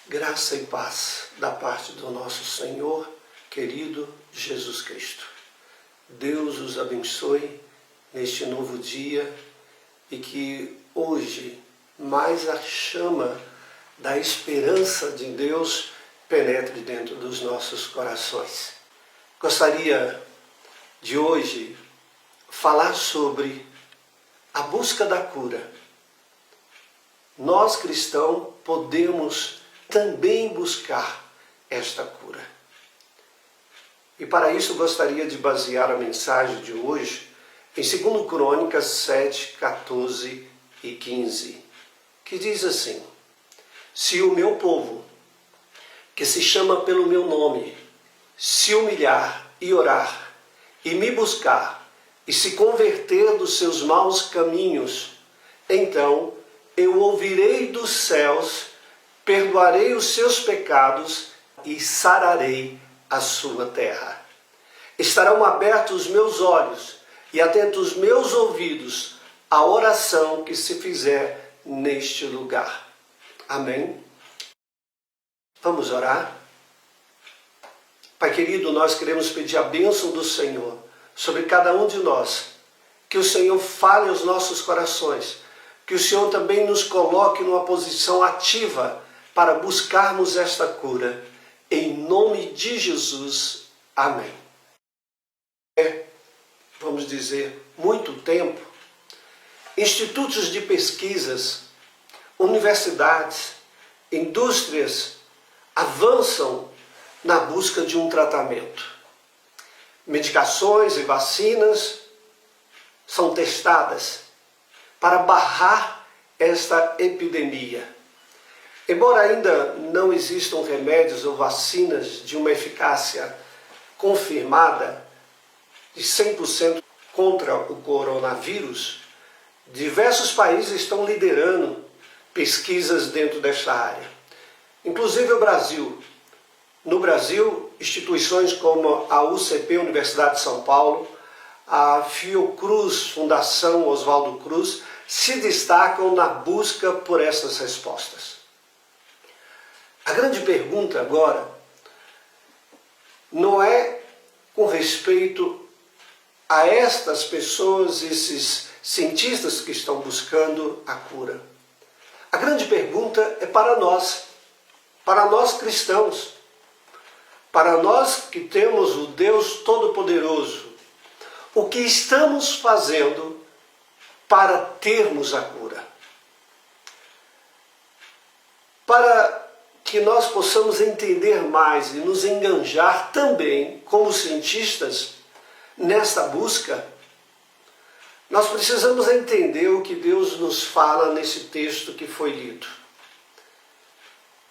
Graça e paz da parte do nosso Senhor, querido Jesus Cristo. Deus os abençoe neste novo dia e que hoje mais a chama da esperança de Deus penetre dentro dos nossos corações. Gostaria de hoje falar sobre a busca da cura. Nós cristãos podemos também buscar esta cura. E para isso gostaria de basear a mensagem de hoje em 2 Crônicas 7, 14 e 15, que diz assim: Se o meu povo, que se chama pelo meu nome, se humilhar e orar, e me buscar, e se converter dos seus maus caminhos, então eu ouvirei dos céus, perdoarei os seus pecados e sararei a sua terra. Estarão abertos os meus olhos e atentos os meus ouvidos à oração que se fizer neste lugar. Amém? Vamos orar? Pai querido, nós queremos pedir a bênção do Senhor sobre cada um de nós. Que o Senhor fale aos nossos corações. Que o Senhor também nos coloque numa posição ativa para buscarmos esta cura. Em nome de Jesus. Amém. Vamos dizer, muito tempo, institutos de pesquisas, universidades, indústrias avançam na busca de um tratamento. Medicações e vacinas são testadas para barrar esta epidemia. Embora ainda não existam remédios ou vacinas de uma eficácia confirmada de 100% contra o coronavírus, diversos países estão liderando pesquisas dentro desta área. Inclusive o Brasil. No Brasil, instituições como a UCP, Universidade de São Paulo, a Fiocruz, Fundação Oswaldo Cruz, se destacam na busca por essas respostas. A grande pergunta agora não é com respeito a estas pessoas, esses cientistas que estão buscando a cura. A grande pergunta é para nós cristãos, para nós que temos o Deus Todo-Poderoso. O que estamos fazendo para termos a cura? Para que nós possamos entender mais e nos enganjar também, como cientistas, nesta busca, nós precisamos entender o que Deus nos fala nesse texto que foi lido.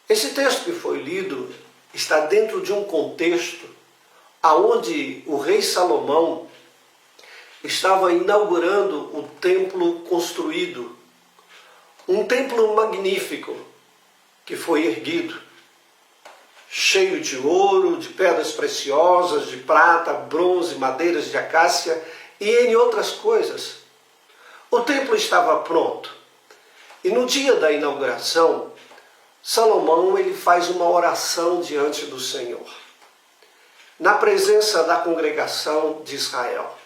Esse texto que foi lido está dentro de um contexto onde o rei Salomão estava inaugurando o templo construído, um templo magnífico que foi erguido, cheio de ouro, de pedras preciosas, de prata, bronze, madeiras de acácia e em outras coisas. O templo estava pronto. E no dia da inauguração, Salomão ele faz uma oração diante do Senhor, na presença da congregação de Israel.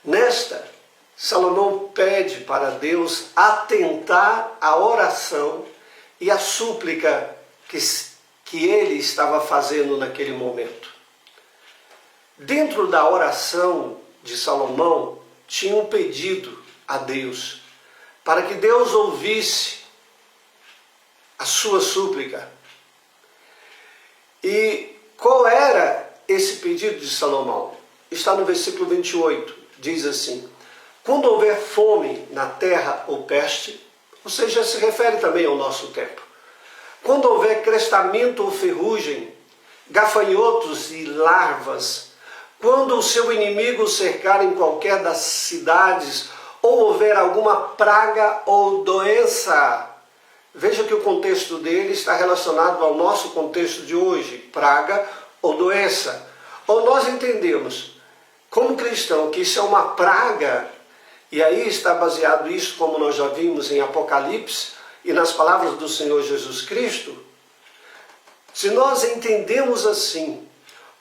Nesta, Salomão pede para Deus atentar à oração e à súplica que ele estava fazendo naquele momento. Dentro da oração de Salomão, tinha um pedido a Deus, para que Deus ouvisse a sua súplica. E qual era esse pedido de Salomão? Está no versículo 28, diz assim: quando houver fome na terra ou peste, ou seja, se refere também ao nosso tempo. Quando houver crestamento ou ferrugem, gafanhotos e larvas, quando o seu inimigo cercar em qualquer das cidades, ou houver alguma praga ou doença. Veja que o contexto dele está relacionado ao nosso contexto de hoje, praga ou doença. Ou nós entendemos, como cristão, que isso é uma praga, e aí está baseado isso, como nós já vimos em Apocalipse, e nas palavras do Senhor Jesus Cristo, se nós entendemos assim,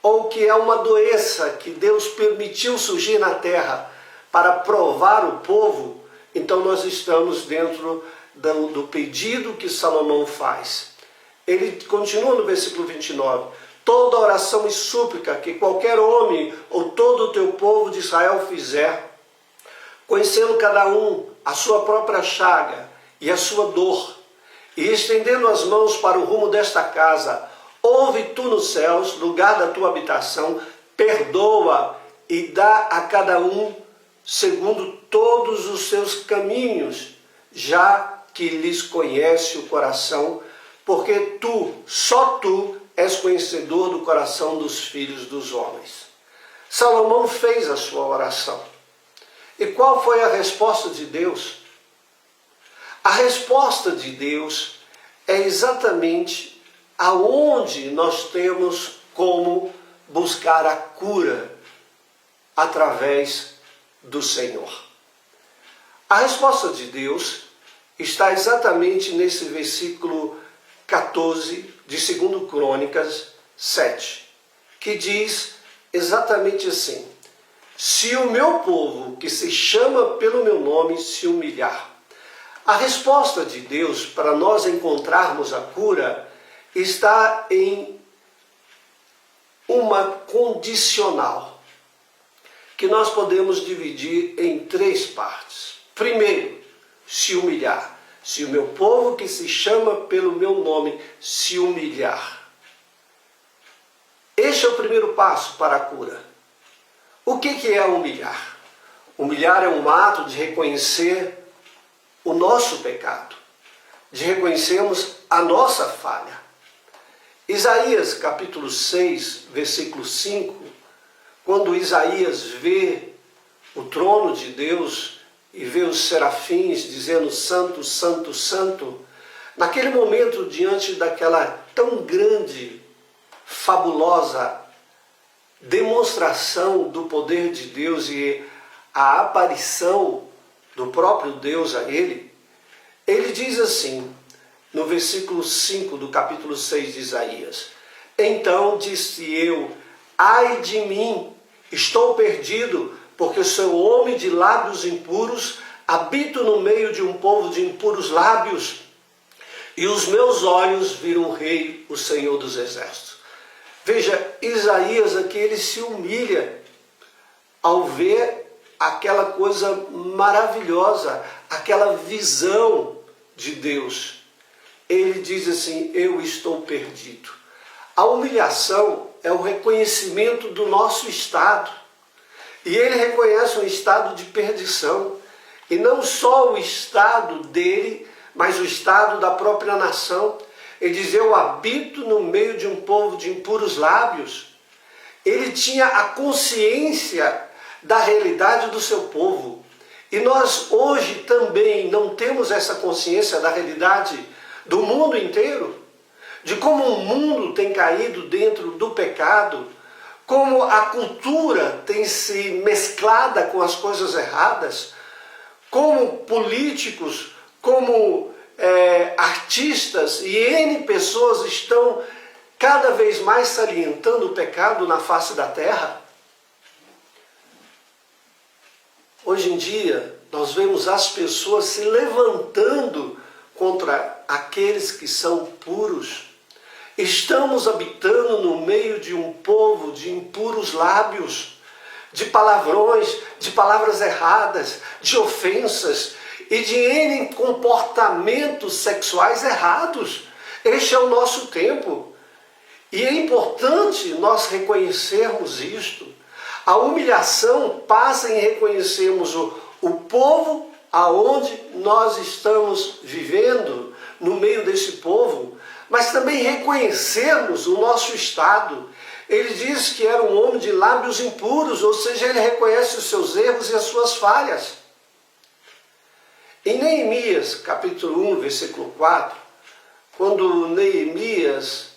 ou que é uma doença que Deus permitiu surgir na terra para provar o povo, então nós estamos dentro do pedido que Salomão faz. Ele continua no versículo 29. Toda oração e súplica que qualquer homem ou todo o teu povo de Israel fizer, conhecendo cada um a sua própria chaga e a sua dor, e estendendo as mãos para o rumo desta casa, ouve tu nos céus, lugar da tua habitação, perdoa e dá a cada um segundo todos os seus caminhos, já que lhes conhece o coração, porque tu, só tu, és conhecedor do coração dos filhos dos homens. Salomão fez a sua oração. E qual foi a resposta de Deus? A resposta de Deus é exatamente aonde nós temos como buscar a cura através do Senhor. A resposta de Deus está exatamente nesse versículo 14 de 2 Crônicas 7, que diz exatamente assim: se o meu povo, que se chama pelo meu nome, se humilhar. A resposta de Deus para nós encontrarmos a cura está em uma condicional, que nós podemos dividir em 3 partes. Primeiro, se humilhar. Se o meu povo que se chama pelo meu nome se humilhar. Este é o primeiro passo para a cura. O que é humilhar? Humilhar é um ato de reconhecer o nosso pecado, de reconhecermos a nossa falha. Isaías capítulo 6, versículo 5, quando Isaías vê o trono de Deus e vê os serafins dizendo santo, santo, santo, naquele momento, diante daquela tão grande, fabulosa demonstração do poder de Deus e a aparição do próprio Deus a ele, ele diz assim, no versículo 5 do capítulo 6 de Isaías: então disse eu, ai de mim, estou perdido, porque sou homem de lábios impuros, habito no meio de um povo de impuros lábios, e os meus olhos viram o Rei, o Senhor dos Exércitos. Veja, Isaías aqui, ele se humilha ao ver aquela coisa maravilhosa, aquela visão de Deus. Ele diz assim, eu estou perdido. A humilhação é o reconhecimento do nosso estado. E ele reconhece um estado de perdição. E não só o estado dele, mas o estado da própria nação. Ele diz, eu habito no meio de um povo de impuros lábios. Ele tinha a consciência da realidade do seu povo. E nós hoje também não temos essa consciência da realidade do mundo inteiro, de como o mundo tem caído dentro do pecado, como a cultura tem se mesclada com as coisas erradas, como políticos, como artistas e N pessoas estão cada vez mais salientando o pecado na face da terra. Hoje em dia, nós vemos as pessoas se levantando contra aqueles que são puros. Estamos habitando no meio de um povo de impuros lábios, de palavrões, de palavras erradas, de ofensas e de N comportamentos sexuais errados. Este é o nosso tempo. E é importante nós reconhecermos isto. A humilhação passa em reconhecermos o povo aonde nós estamos vivendo, no meio desse povo, mas também reconhecermos o nosso estado. Ele diz que era um homem de lábios impuros, ou seja, ele reconhece os seus erros e as suas falhas. Em Neemias, capítulo 1, versículo 4, quando Neemias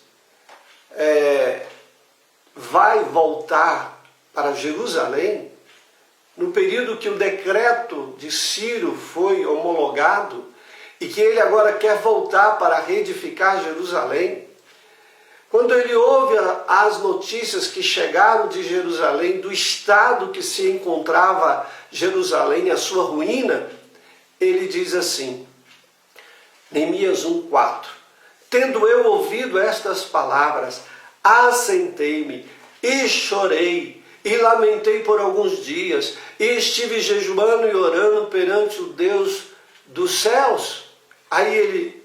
vai voltar para Jerusalém, no período que o decreto de Ciro foi homologado, e que ele agora quer voltar para reedificar Jerusalém. Quando ele ouve as notícias que chegaram de Jerusalém, do estado que se encontrava Jerusalém, a sua ruína, ele diz assim, Neemias 1:4, tendo eu ouvido estas palavras, assentei-me e chorei e lamentei por alguns dias e estive jejuando e orando perante o Deus dos céus. Aí ele,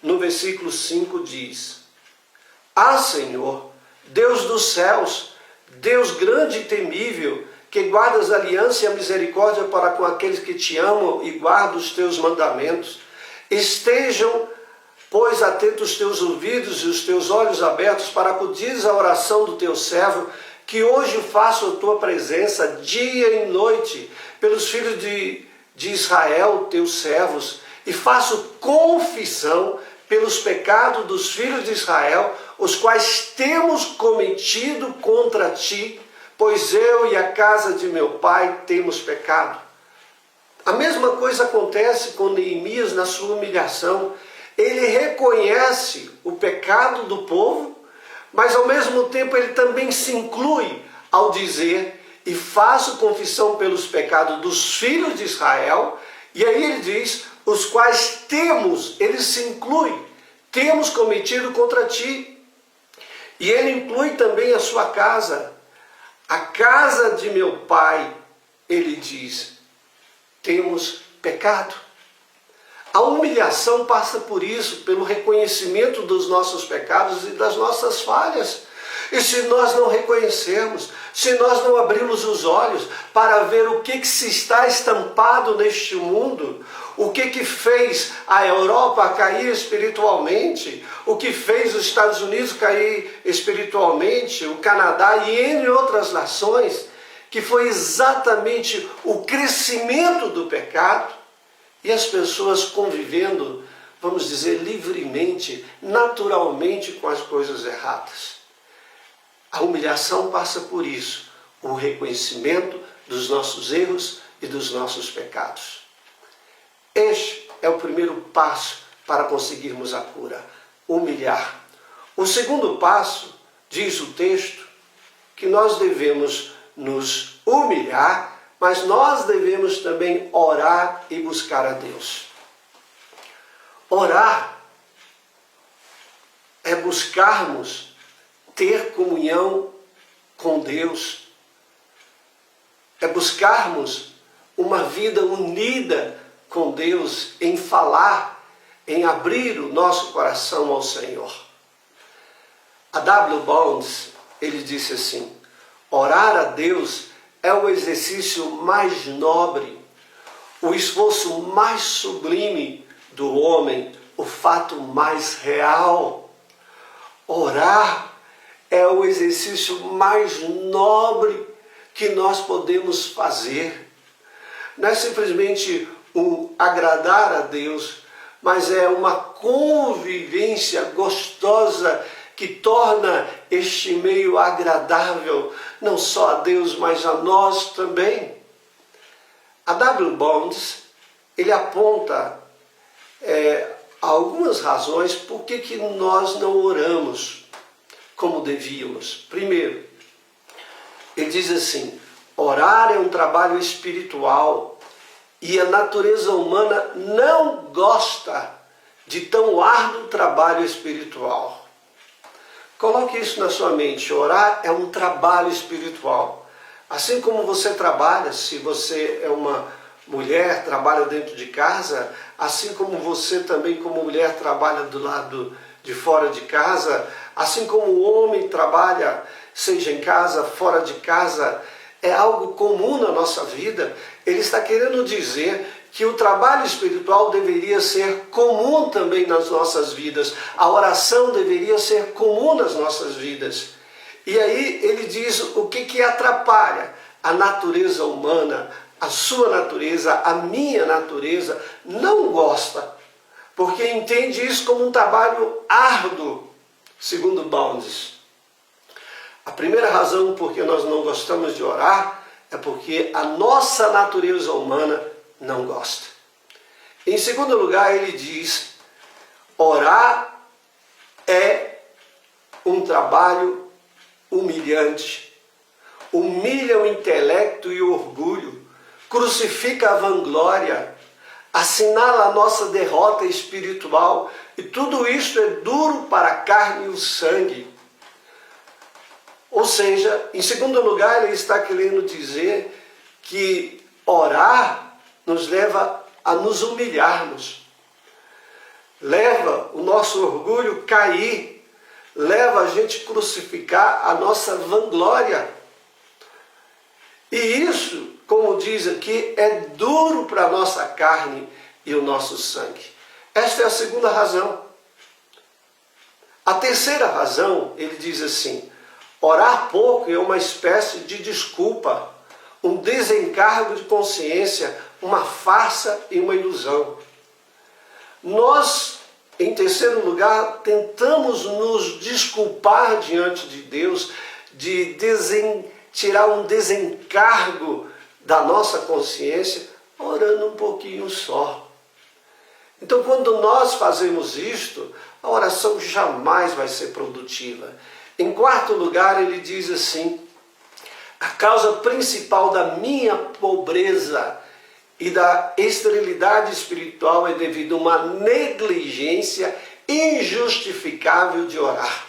no versículo 5 diz, Senhor, Deus dos céus, Deus grande e temível, que guardas a aliança e a misericórdia para com aqueles que te amam e guardam os teus mandamentos, estejam, pois, atentos os teus ouvidos e os teus olhos abertos para acudir à oração do teu servo, que hoje faço a tua presença dia e noite pelos filhos de Israel, teus servos, e faço confissão pelos pecados dos filhos de Israel, os quais temos cometido contra ti, pois eu e a casa de meu pai temos pecado. A mesma coisa acontece com Neemias na sua humilhação. Ele reconhece o pecado do povo, mas ao mesmo tempo ele também se inclui ao dizer, e faço confissão pelos pecados dos filhos de Israel, e aí ele diz, os quais temos, ele se inclui, temos cometido contra ti. E ele inclui também a sua casa. A casa de meu pai, ele diz, temos pecado. A humilhação passa por isso, pelo reconhecimento dos nossos pecados e das nossas falhas. E se nós não reconhecermos, se nós não abrirmos os olhos para ver o que se está estampado neste mundo, o que fez a Europa cair espiritualmente, o que fez os Estados Unidos cair espiritualmente, o Canadá e entre outras nações, que foi exatamente o crescimento do pecado e as pessoas convivendo, vamos dizer, livremente, naturalmente com as coisas erradas. A humilhação passa por isso, o reconhecimento dos nossos erros e dos nossos pecados. Este é o primeiro passo para conseguirmos a cura, humilhar. O segundo passo, diz o texto, que nós devemos nos humilhar, mas nós devemos também orar e buscar a Deus. Orar é buscarmos ter comunhão com Deus, é buscarmos uma vida unida com Deus, em falar, em abrir o nosso coração ao Senhor. A W. Bonds, ele disse assim, orar a Deus é o exercício mais nobre, o esforço mais sublime do homem, o fato mais real. Orar é o exercício mais nobre que nós podemos fazer. Não é simplesmente um agradar a Deus, mas é uma convivência gostosa que torna este meio agradável, não só a Deus, mas a nós também. A W. Bonds, ele aponta algumas razões por que nós não oramos como devíamos. Primeiro, ele diz assim, orar é um trabalho espiritual e a natureza humana não gosta de tão árduo trabalho espiritual. Coloque isso na sua mente, orar é um trabalho espiritual. Assim como você trabalha, se você é uma mulher, trabalha dentro de casa, assim como você também como mulher trabalha do lado de fora de casa, assim como o homem trabalha, seja em casa, fora de casa, é algo comum na nossa vida. Ele está querendo dizer que o trabalho espiritual deveria ser comum também nas nossas vidas. A oração deveria ser comum nas nossas vidas. E aí ele diz o que atrapalha a natureza humana, a sua natureza, a minha natureza, não gosta, porque entende isso como um trabalho árduo, segundo Bonds. A primeira razão por que nós não gostamos de orar é porque a nossa natureza humana não gosta. Em segundo lugar, ele diz, orar é um trabalho humilhante. Humilha o intelecto e o orgulho, crucifica a vanglória, assinala a nossa derrota espiritual, e tudo isso é duro para a carne e o sangue. Ou seja, em segundo lugar, ele está querendo dizer que orar nos leva a nos humilharmos, leva o nosso orgulho cair, leva a gente crucificar a nossa vanglória. E isso, como diz aqui, é duro para a nossa carne e o nosso sangue. Esta é a segunda razão. A terceira razão, ele diz assim, orar pouco é uma espécie de desculpa, um desencargo de consciência, uma farsa e uma ilusão. Nós, em terceiro lugar, tentamos nos desculpar diante de Deus, de tirar um desencargo da nossa consciência, orando um pouquinho só. Então, quando nós fazemos isto, a oração jamais vai ser produtiva. Em quarto lugar, ele diz assim, a causa principal da minha pobreza e da esterilidade espiritual é devido a uma negligência injustificável de orar.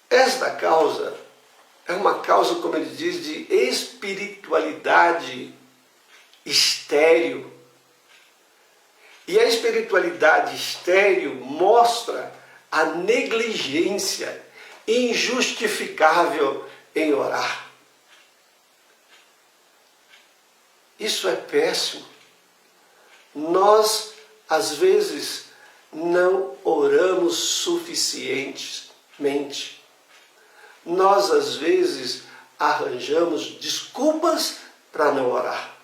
Esta causa é uma causa, como ele diz, de espiritualidade estéril. E a espiritualidade estéril mostra a negligência injustificável em orar. Isso é péssimo. Nós, às vezes, não oramos suficientemente. Nós, às vezes, arranjamos desculpas para não orar.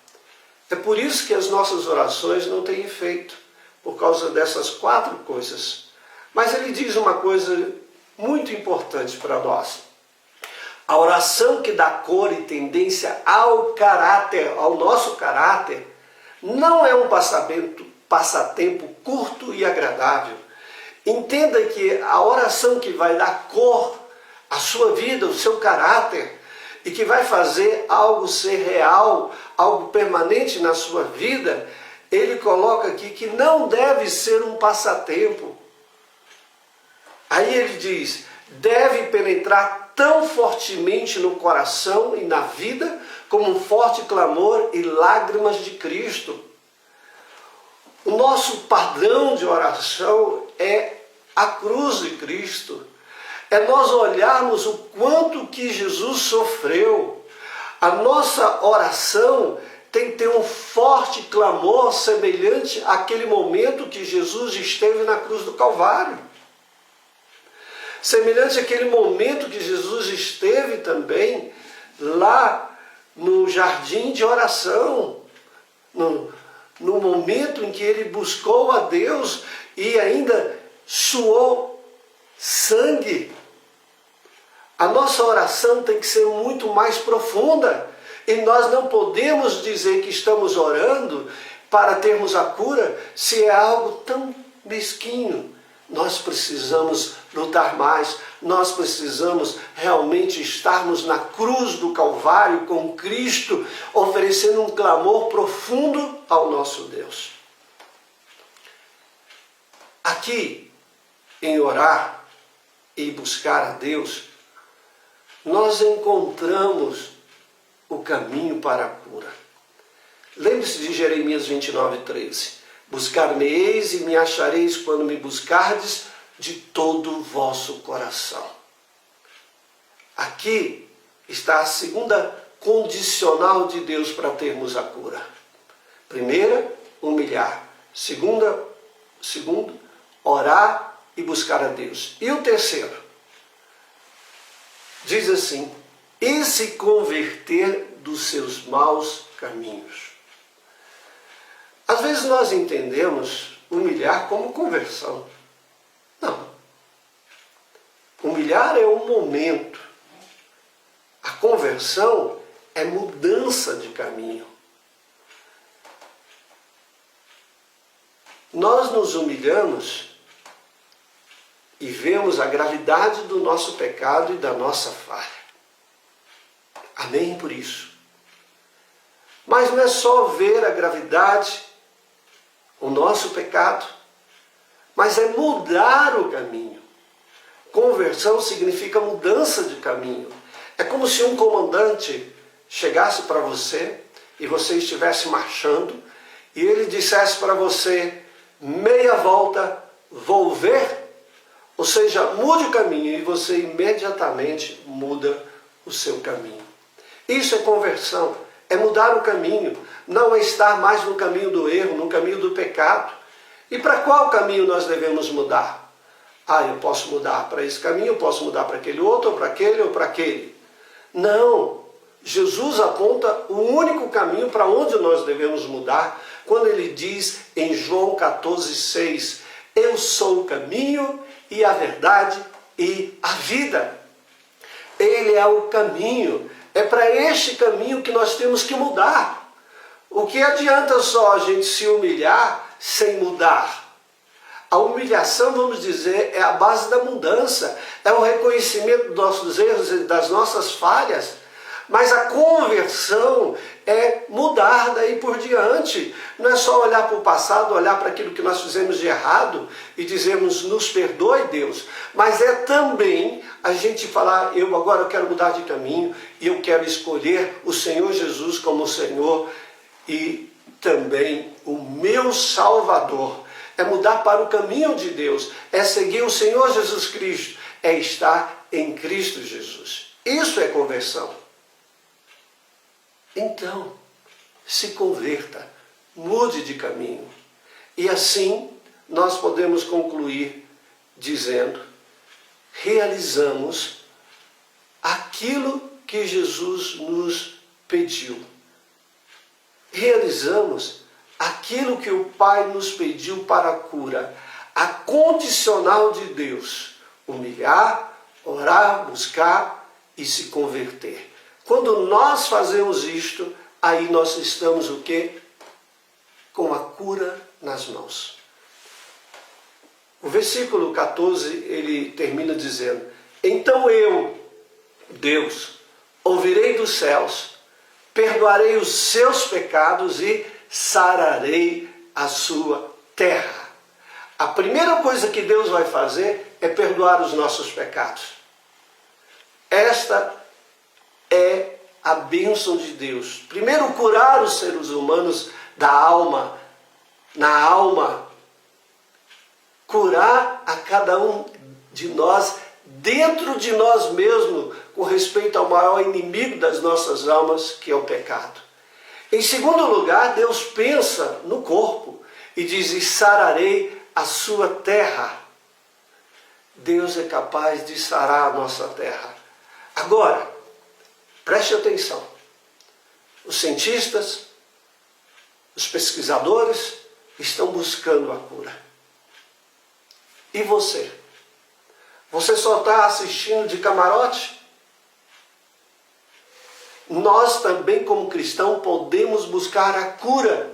É por isso que as nossas orações não têm efeito, por causa dessas quatro coisas. Mas ele diz uma coisa muito importante para nós. A oração que dá cor e tendência ao caráter, ao nosso caráter, não é um passatempo curto e agradável. Entenda que a oração que vai dar cor à sua vida, ao seu caráter, e que vai fazer algo ser real, algo permanente na sua vida, ele coloca aqui que não deve ser um passatempo. Aí ele diz, deve penetrar tão fortemente no coração e na vida, como um forte clamor e lágrimas de Cristo. O nosso padrão de oração é a cruz de Cristo. É nós olharmos o quanto que Jesus sofreu. A nossa oração tem que ter um forte clamor semelhante àquele momento que Jesus esteve na cruz do Calvário. Semelhante àquele momento que Jesus esteve também lá no jardim de oração. No momento em que ele buscou a Deus e ainda suou sangue. A nossa oração tem que ser muito mais profunda. E nós não podemos dizer que estamos orando para termos a cura se é algo tão mesquinho. Nós precisamos lutar mais. Nós precisamos realmente estarmos na cruz do Calvário com Cristo, oferecendo um clamor profundo ao nosso Deus. Aqui, em orar e buscar a Deus, nós encontramos o caminho para a cura. Lembre-se de Jeremias 29:13. Buscar-me-eis e me achareis quando me buscardes de todo o vosso coração. Aqui está a segunda condicional de Deus para termos a cura. Primeira, humilhar. Segundo, orar e buscar a Deus. E o terceiro, diz assim, e se converter dos seus maus caminhos. Às vezes nós entendemos humilhar como conversão. Não. Humilhar é um momento. A conversão é mudança de caminho. nós nos humilhamos e vemos a gravidade do nosso pecado e da nossa falha. Amém por isso. Mas não é só ver a gravidade, o nosso pecado, mas é mudar o caminho. Conversão significa mudança de caminho. É como se um comandante chegasse para você e você estivesse marchando e ele dissesse para você: meia volta, volver. Ou seja, mude o caminho e você imediatamente muda o seu caminho. Isso é conversão, é mudar o caminho, não é estar mais no caminho do erro, no caminho do pecado. E para qual caminho nós devemos mudar? Eu posso mudar para esse caminho, eu posso mudar para aquele outro, ou para aquele, ou para aquele. Não, Jesus aponta o único caminho para onde nós devemos mudar, quando ele diz em João 14,6, eu sou o caminho e a verdade e a vida. Ele é o caminho, é para este caminho que nós temos que mudar. O que adianta só a gente se humilhar sem mudar? A humilhação, vamos dizer, é a base da mudança, é o reconhecimento dos nossos erros e das nossas falhas, mas a conversão é mudar daí por diante. Não é só olhar para o passado, olhar para aquilo que nós fizemos de errado e dizermos, nos perdoe Deus, mas é também a gente falar, eu agora quero mudar de caminho e eu quero escolher o Senhor Jesus como Senhor e também o meu Salvador. É mudar para o caminho de Deus, é seguir o Senhor Jesus Cristo, é estar em Cristo Jesus. Isso é conversão. Então, se converta, mude de caminho. E assim nós podemos concluir dizendo, realizamos aquilo que Jesus nos pediu. Realizamos aquilo que o Pai nos pediu para a cura, a condicional de Deus, humilhar, orar, buscar e se converter. Quando nós fazemos isto, aí nós estamos o quê? Com a cura nas mãos. O versículo 14, ele termina dizendo, então eu, Deus, ouvirei dos céus, perdoarei os seus pecados e sararei a sua terra. A primeira coisa que Deus vai fazer é perdoar os nossos pecados. Esta é a bênção de Deus. Primeiro, curar os seres humanos da alma, na alma. Curar a cada um de nós, dentro de nós mesmos, com respeito ao maior inimigo das nossas almas, que é o pecado. Em segundo lugar, Deus pensa no corpo e diz, e sararei a sua terra. Deus é capaz de sarar a nossa terra. Agora, preste atenção. Os cientistas, os pesquisadores estão buscando a cura. E você? Você só está assistindo de camarote? Nós também, como cristãos, podemos buscar a cura.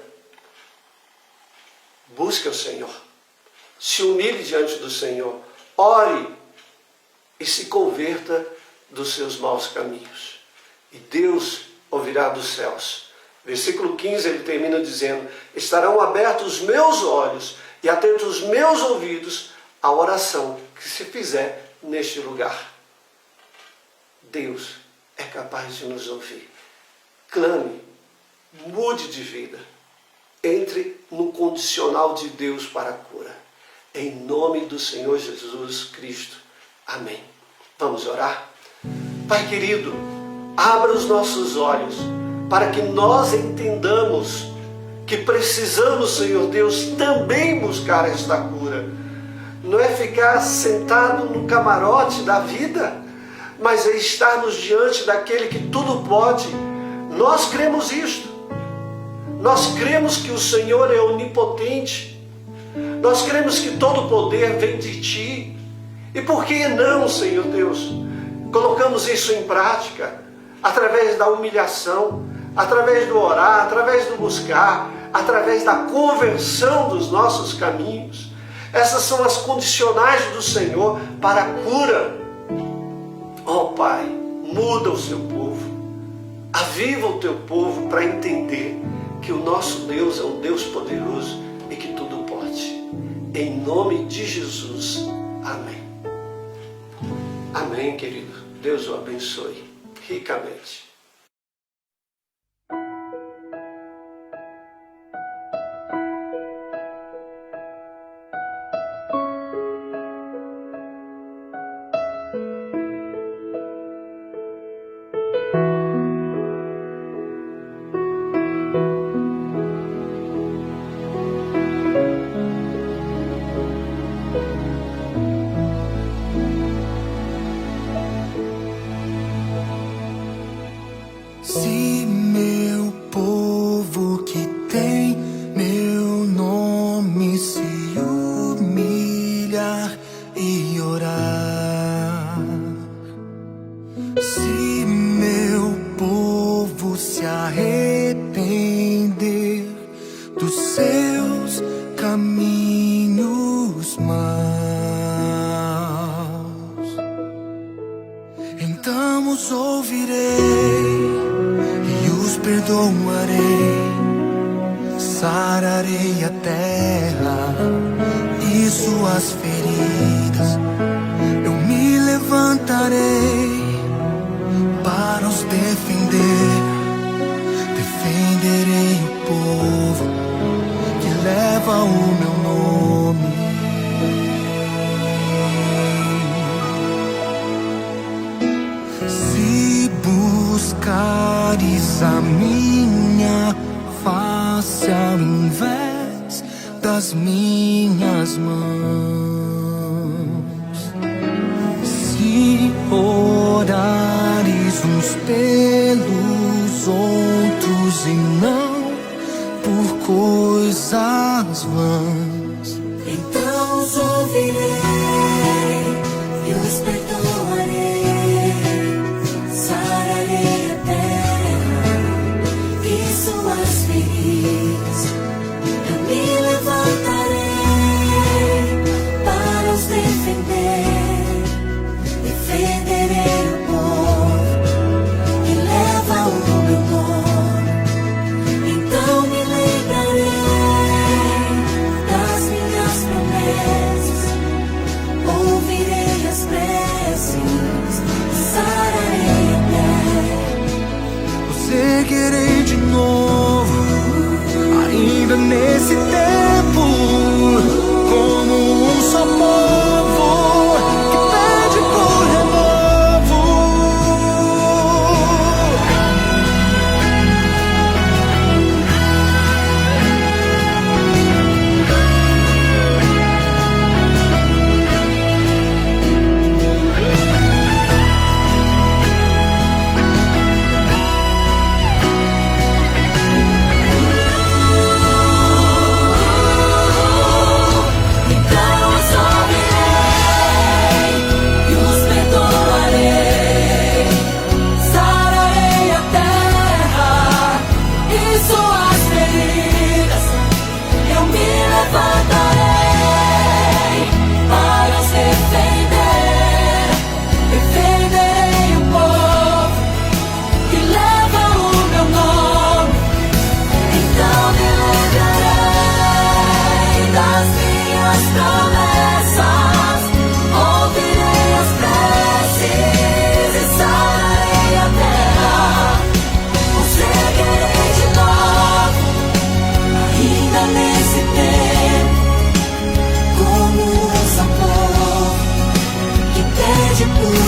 Busque o Senhor. Se humilhe diante do Senhor. Ore e se converta dos seus maus caminhos. E Deus ouvirá dos céus. Versículo 15, ele termina dizendo, estarão abertos os meus olhos e atentos os meus ouvidos à oração que se fizer neste lugar. Deus é capaz de nos ouvir. Clame, mude de vida. Entre no condicional de Deus para a cura. Em nome do Senhor Jesus Cristo. Amém. Vamos orar? Pai querido, abra os nossos olhos para que nós entendamos que precisamos, Senhor Deus, também buscar esta cura. Não é ficar sentado no camarote da vida, mas é estarmos diante daquele que tudo pode. Nós cremos isto. Nós cremos que o Senhor é onipotente. Nós cremos que todo poder vem de Ti. E por que não, Senhor Deus? Colocamos isso em prática, através da humilhação, através do orar, através do buscar, através da conversão dos nossos caminhos. Essas são as condicionais do Senhor para a cura. Ó Pai, muda o seu povo, aviva o teu povo para entender que o nosso Deus é um Deus poderoso e que tudo pode. Em nome de Jesus, amém. Amém, querido. Deus o abençoe ricamente. Se meu povo que tem meu nome se humilhar e orar, se meu povo se arrepender dos seus caminhos maus, então os ouvirei, perdoarei, sararei a terra e suas feridas. Eu me levantarei para os defender. Defenderei o povo que leva o meu nome. Se buscares a minha face ao invés das minhas mãos, se orares uns pelos outros e não por coisas vãs, então os ouvirei e os perdoarei, sararei a terra e suas feridas. Eu me levantarei para os defender. Defenderei o povo que leva o meu nome. Então me lembrarei das minhas promessas. Ouvirei as preces, sararei a terra. Eu seguirei de novo, ainda nesse tempo, como um só povo que pede por renovo. Por